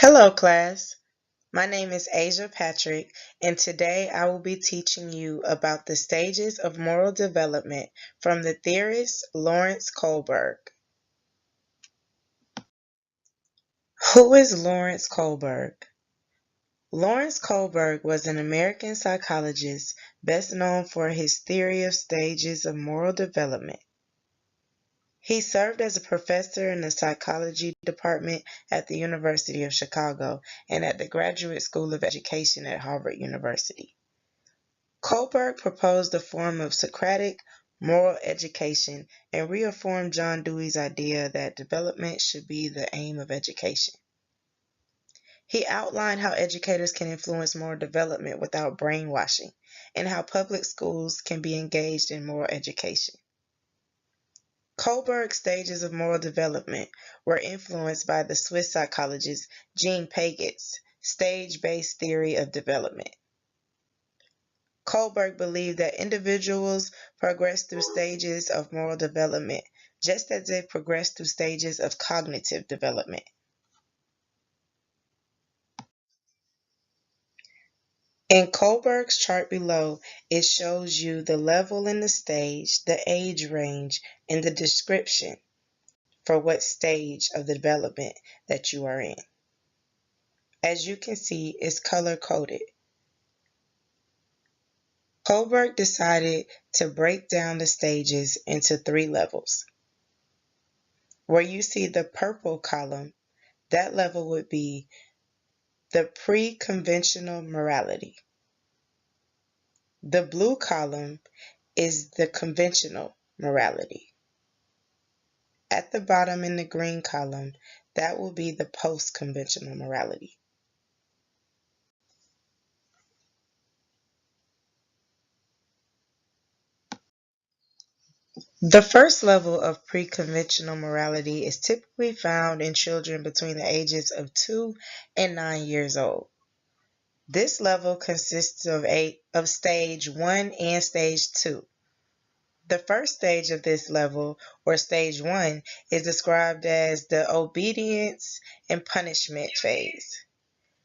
Hello, class. My name is Asia Patrick, and today I will be teaching you about the stages of moral development from the theorist Lawrence Kohlberg. Who is Lawrence Kohlberg? Lawrence Kohlberg was an American psychologist best known for his theory of stages of moral development. He served as a professor in the psychology department at the University of Chicago and at the Graduate School of Education at Harvard University. Kohlberg proposed a form of Socratic moral education and reaffirmed John Dewey's idea that development should be the aim of education. He outlined how educators can influence moral development without brainwashing, and how public schools can be engaged in moral education. Kohlberg's stages of moral development were influenced by the Swiss psychologist Jean Piaget's stage-based theory of development. Kohlberg believed that individuals progress through stages of moral development just as they progress through stages of cognitive development. In Kohlberg's chart below, it shows you the level in the stage, the age range, and the description for what stage of the development that you are in. As you can see, it's color-coded. Kohlberg decided to break down the stages into 3 levels. Where you see the purple column, that level would be the pre-conventional morality. The blue column is the conventional morality. At the bottom in the green column, that will be the post-conventional morality. The first level of pre-conventional morality is typically found in children between the ages of 2 and 9 years old. This level consists of stage 1 and stage 2. The first stage of this level, or stage 1, is described as the obedience and punishment phase.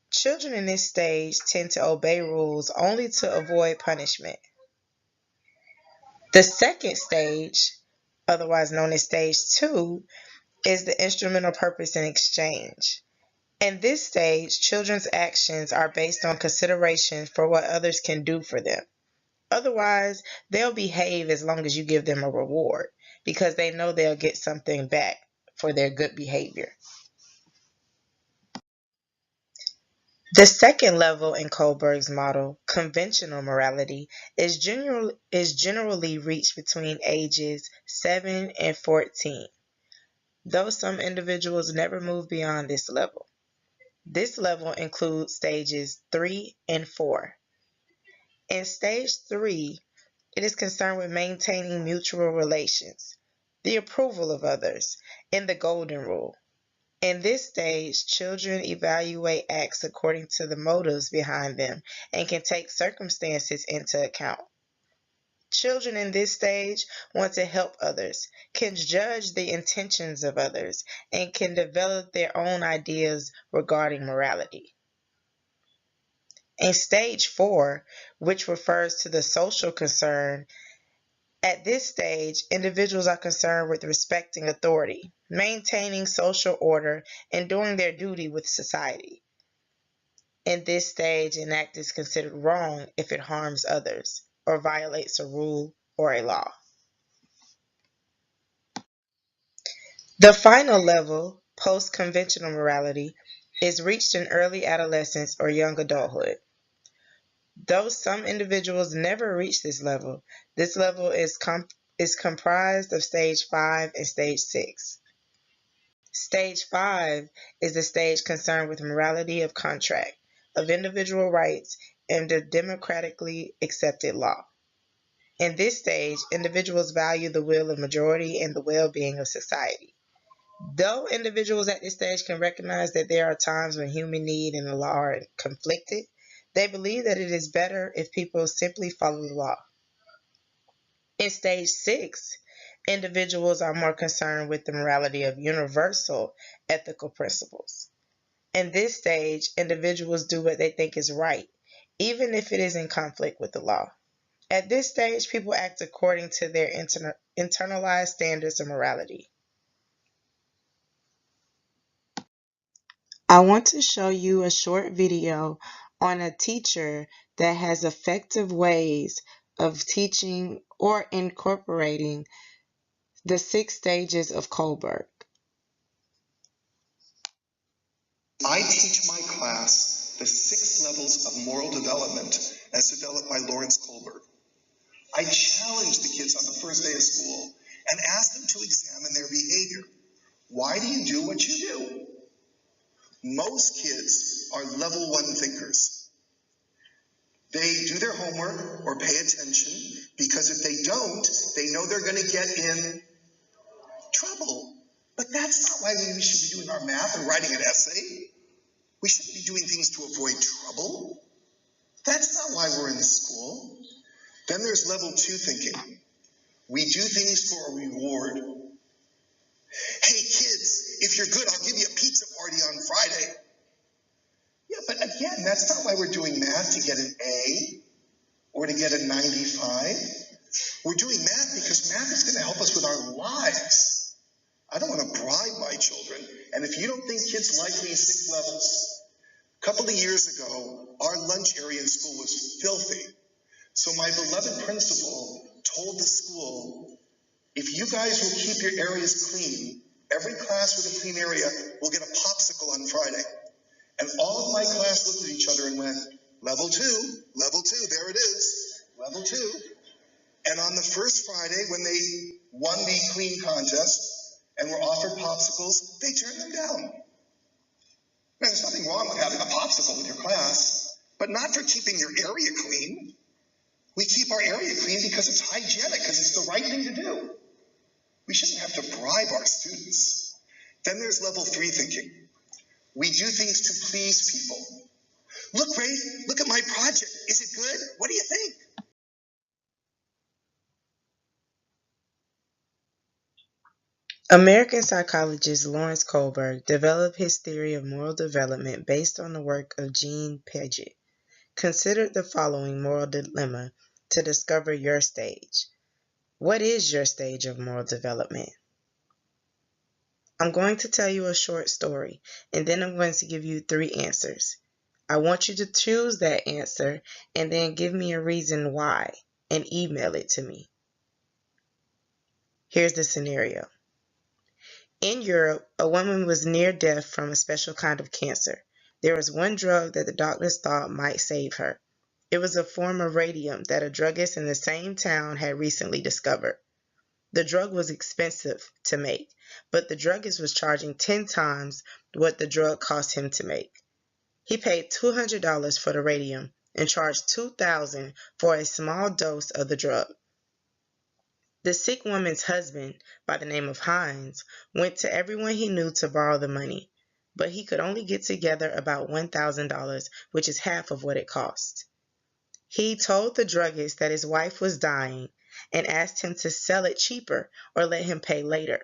Children in this stage tend to obey rules only to avoid punishment. The second stage, otherwise known as stage 2, is the instrumental purpose and exchange. In this stage, children's actions are based on consideration for what others can do for them. Otherwise, they'll behave as long as you give them a reward because they know they'll get something back for their good behavior. The second level in Kohlberg's model, conventional morality, is generally reached between ages 7 and 14, though some individuals never move beyond this level. This level includes stages 3 and 4. In stage 3, it is concerned with maintaining mutual relations, the approval of others, and the golden rule. In this stage, children evaluate acts according to the motives behind them and can take circumstances into account. Children in this stage want to help others, can judge the intentions of others, and can develop their own ideas regarding morality. In stage 4, which refers to the social concern, at this stage, individuals are concerned with respecting authority, maintaining social order, and doing their duty with society. In this stage, an act is considered wrong if it harms others or violates a rule or a law. The final level, post-conventional morality, is reached in early adolescence or young adulthood. Though some individuals never reach this level is comprised of stage 5 and stage 6. Stage 5 is the stage concerned with morality of contract, of individual rights, and of democratically accepted law. In this stage, individuals value the will of majority and the well-being of society. Though individuals at this stage can recognize that there are times when human need and the law are conflicted, they believe that it is better if people simply follow the law. In stage 6, individuals are more concerned with the morality of universal ethical principles. In this stage, individuals do what they think is right, even if it is in conflict with the law. At this stage, people act according to their internalized standards of morality. I want to show you a short video on a teacher that has effective ways of teaching or incorporating the 6 stages of Kohlberg. I teach my class the 6 levels of moral development as developed by Lawrence Kohlberg. I challenge the kids on the first day of school and ask them to examine their behavior. Why do you do what you do? Most kids are level 1 thinkers. They do their homework or pay attention because if they don't, they know they're going to get in trouble. But that's not why we should be doing our math and writing an essay. We shouldn't be doing things to avoid trouble. That's not why we're in school. Then there's level 2 thinking. We do things for a reward. Hey kids, if you're good, I'll give you a pizza party on Friday. Yeah, but again, that's not why we're doing math to get an A or to get a 95. We're doing math because math is going to help us with our lives. I don't want to bribe my children. And if you don't think kids like these 6 levels, a couple of years ago, our lunch area in school was filthy. So my beloved principal told the school, if you guys will keep your areas clean, every class with a clean area will get a popsicle on Friday. And all of my class looked at each other and went, level 2, there it is, level 2. And on the first Friday, when they won the clean contest and were offered popsicles, they turned them down. Now, there's nothing wrong with having a popsicle with your class, but not for keeping your area clean. We keep our area clean because it's hygienic, because it's the right thing to do. We shouldn't have to bribe our students. Then there's level 3 thinking. We do things to please people. Look, Ray, look at my project. Is it good? What do you think? American psychologist Lawrence Kohlberg developed his theory of moral development based on the work of Jean Piaget. Consider the following moral dilemma to discover your stage. What is your stage of moral development? I'm going to tell you a short story, and then I'm going to give you 3 answers. I want you to choose that answer and then give me a reason why and email it to me. Here's the scenario. In Europe, a woman was near death from a special kind of cancer. There was one drug that the doctors thought might save her. It was a form of radium that a druggist in the same town had recently discovered. The drug was expensive to make, but the druggist was charging 10 times what the drug cost him to make. He paid $200 for the radium and charged $2,000 for a small dose of the drug. The sick woman's husband, by the name of Heinz, went to everyone he knew to borrow the money, but he could only get together about $1,000, which is half of what it cost. He told the druggist that his wife was dying and asked him to sell it cheaper or let him pay later.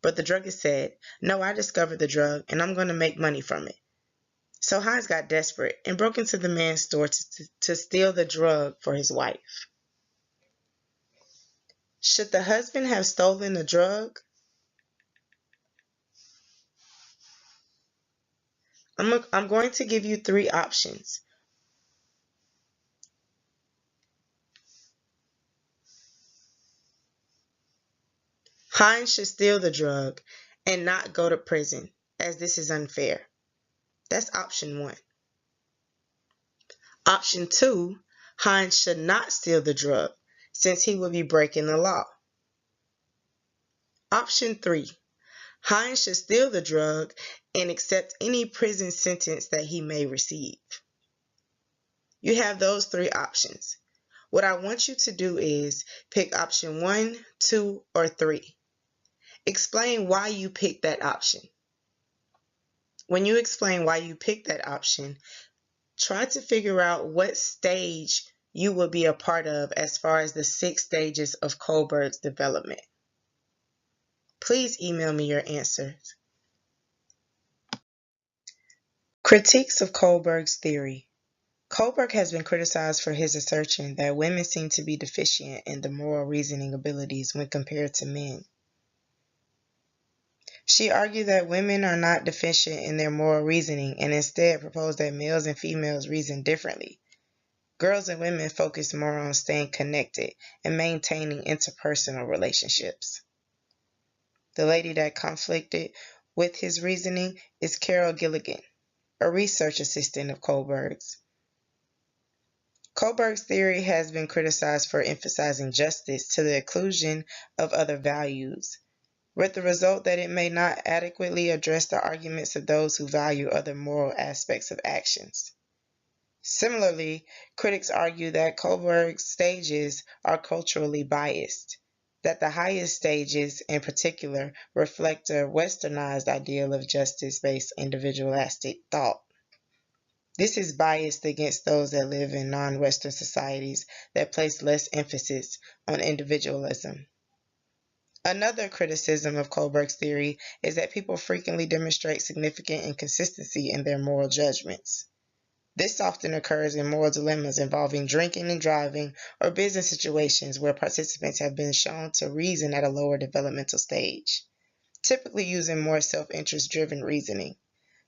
But the druggist said, "No, I discovered the drug and I'm going to make money from it." So Heinz got desperate and broke into the man's store to steal the drug for his wife. Should the husband have stolen the drug? I'm going to give you 3 options. Heinz should steal the drug and not go to prison, as this is unfair. That's option 1. Option 2, Heinz should not steal the drug, since he would be breaking the law. Option 3, Heinz should steal the drug and accept any prison sentence that he may receive. You have those 3 options. What I want you to do is pick option 1, 2, or 3. Explain why you picked that option. When you explain why you picked that option, try to figure out what stage you will be a part of as far as the 6 stages of Kohlberg's development. Please email me your answers. Critiques of Kohlberg's theory. Kohlberg has been criticized for his assertion that women seem to be deficient in the moral reasoning abilities when compared to men. She argued that women are not deficient in their moral reasoning and instead proposed that males and females reason differently. Girls and women focus more on staying connected and maintaining interpersonal relationships. The lady that conflicted with his reasoning is Carol Gilligan, a research assistant of Kohlberg's. Kohlberg's theory has been criticized for emphasizing justice to the exclusion of other values, with the result that it may not adequately address the arguments of those who value other moral aspects of actions. Similarly, critics argue that Kohlberg's stages are culturally biased, that the highest stages, in particular, reflect a westernized ideal of justice-based individualistic thought. This is biased against those that live in non-Western societies that place less emphasis on individualism. Another criticism of Kohlberg's theory is that people frequently demonstrate significant inconsistency in their moral judgments. This often occurs in moral dilemmas involving drinking and driving or business situations where participants have been shown to reason at a lower developmental stage, typically using more self-interest driven reasoning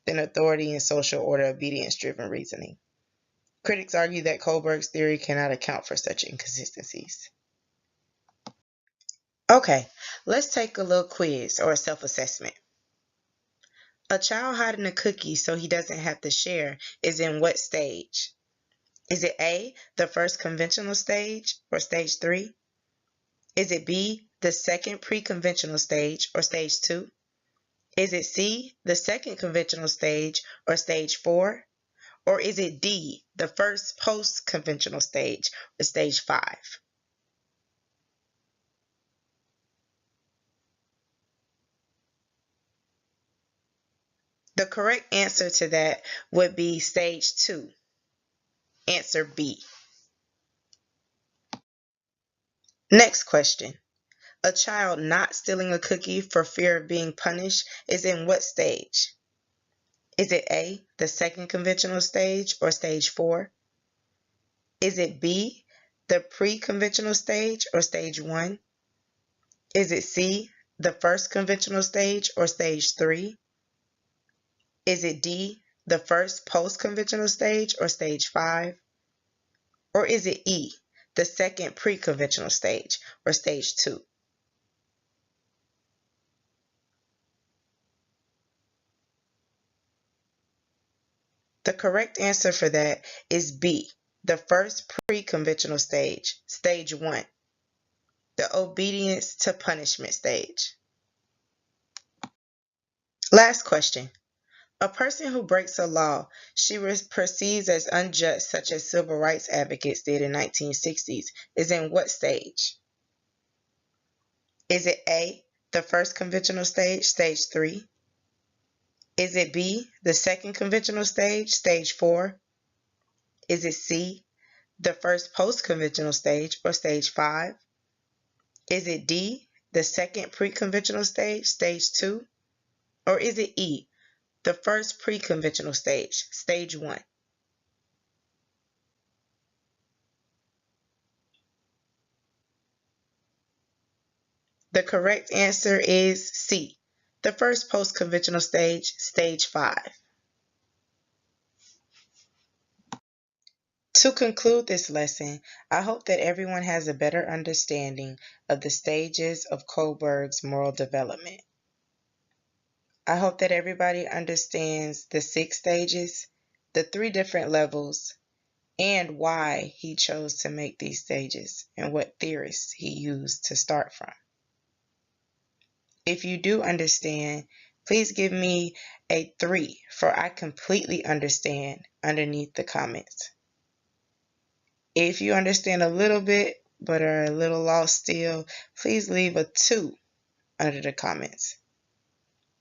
than authority and social order obedience driven reasoning. Critics argue that Kohlberg's theory cannot account for such inconsistencies. Okay, let's take a little quiz or a self-assessment. A child hiding a cookie so he doesn't have to share is in what stage? Is it A, the first conventional stage, or stage 3? Is it B, the second pre-conventional stage, or stage 2? Is it C, the second conventional stage, or stage 4? Or is it D, the first post-conventional stage, or stage 5? The correct answer to that would be stage 2. Answer B. Next question. A child not stealing a cookie for fear of being punished is in what stage? Is it A, the second conventional stage, or stage 4? Is it B, the pre-conventional stage, or stage 1? Is it C, the first conventional stage, or stage 3? Is it D, the first post-conventional stage, or stage 5? Or is it E, the second pre-conventional stage, or stage 2? The correct answer for that is B, the first pre-conventional stage, stage 1, the obedience to punishment stage. Last question. A person who breaks a law she perceives as unjust, such as civil rights advocates did in 1960s, is in what stage? Is it A, the first conventional stage, stage 3? Is it B, the second conventional stage, stage 4? Is it C, the first post-conventional stage, or stage 5? Is it D, the second pre-conventional stage, stage 2? Or is it E, the first pre-conventional stage, stage 1? The correct answer is C, the first post-conventional stage, stage 5. To conclude this lesson, I hope that everyone has a better understanding of the stages of Kohlberg's moral development. I hope that everybody understands the 6 stages, the 3 different levels, and why he chose to make these stages and what theorists he used to start from. If you do understand, please give me a 3 for I completely understand underneath the comments. If you understand a little bit but are a little lost still, please leave a 2 under the comments.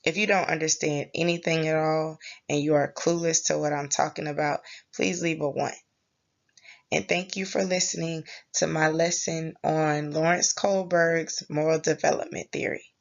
If you don't understand anything at all and you are clueless to what I'm talking about, please leave a 1. And thank you for listening to my lesson on Lawrence Kohlberg's moral development theory.